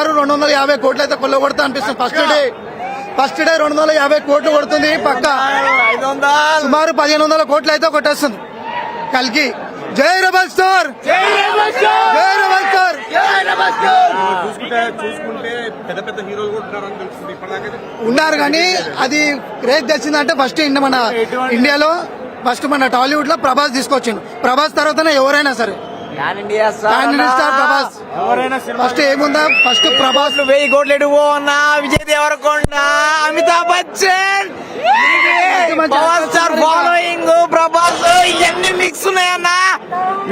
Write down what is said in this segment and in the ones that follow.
250 కోట్లు అయితే కొల్లగొడతా అనిపిస్తుంది. ఫస్ట్ డే 250 కోట్లు కొడుతుంది పక్క. సుమారు 1500 కోట్లు అయితే కొట్టేస్తుంది కల్కి. జై రెబల్ స్టార్, జై రెబల్ స్టార్. చూసుకుంటే పెద్ద పెద్ద హీరోలు కూడా ఉన్నారు కానీ అది రేట్ తెచ్చిందంటే ఫస్ట్ మన ఇండియాలో ఫస్ట్ మన టాలీవుడ్ లో ప్రభాస్ తీసుకొచ్చిండు. ప్రభాస్ తర్వాతనే ఎవరైనా సరే ప్రభాస్ ఫస్ట్ ఏముందా ఫస్ట్ ప్రభాస్ 1000 కోట్లు ఎడువో అన్న. Vijay Deverakonda, Amitabh Bachchan, power star following, Prabhas, ఇవన్నీ మిక్స్ ఉన్నాయన్న.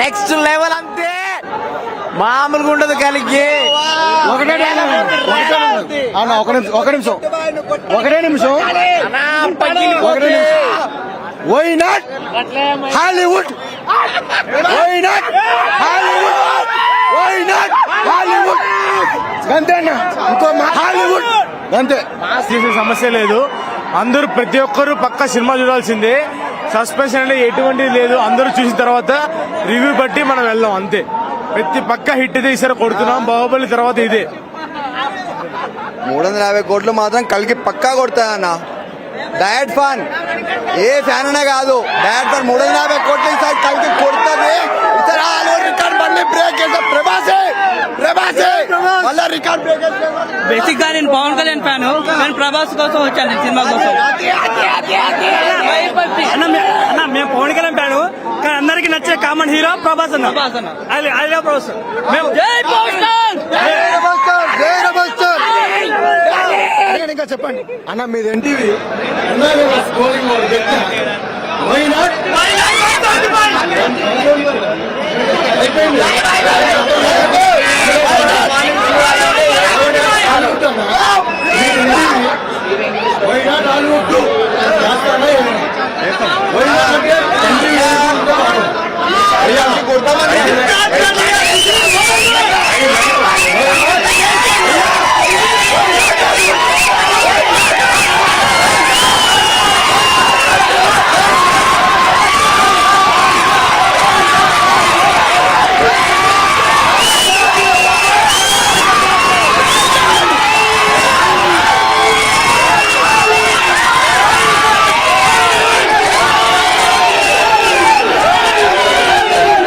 నెక్స్ట్ లెవెల్ అంతే, మామూలుగా ఉండదు కలిగి. ఒకటే నిమిషం why not Hollywood, why not Hollywood, why not Hollywood. అంతే అన్న, ఇంకో హాలీవుడ్ అంతే. తీసే సమస్య లేదు. అందరూ ప్రతి ఒక్కరు పక్క సినిమా చూడాల్సిందే. సస్పెన్షన్ అనేది ఎటువంటిది లేదు. అందరూ చూసిన తర్వాత రివ్యూ బట్టి మనం వెళ్దాం అంతే. ప్రతి పక్క హిట్ అయితే ఈసారి కొడుతున్నాం. బాహుబలి తర్వాత ఇదే 350 కోట్లు మాత్రం కలిగి పక్కా కొడతాయన్న. డయట్ ఫ్యాన్ ఏ ఫ్యాన్ అనే కాదు, డయట్ ఫ్యాన్ 350 కోట్లు ఈసారి కలిగి కొడుతుంది. ఈసారి హాలీవుడ్ రికార్డ్ మళ్ళీ బ్రేక్ చేస్తా. ప్రభాసే మళ్ళీ రికార్డ్ బ్రేక్ చేస్తా. బేసిక్ గా నేను పవన్ కళ్యాణ్ ఫ్యాన్, నేను ప్రభాస్ కోసం వచ్చాను సినిమా కోసం. అన్న మేము పవన్ కళ్యాణ్ ఫ్యాను, కానీ అందరికి నచ్చే కామన్ హీరో ప్రభాస్ అన్న. I love Prabhas. మేము ఇంకా చెప్పండి అన్న మీది ఎన్టీవీ. అయిపోయింది.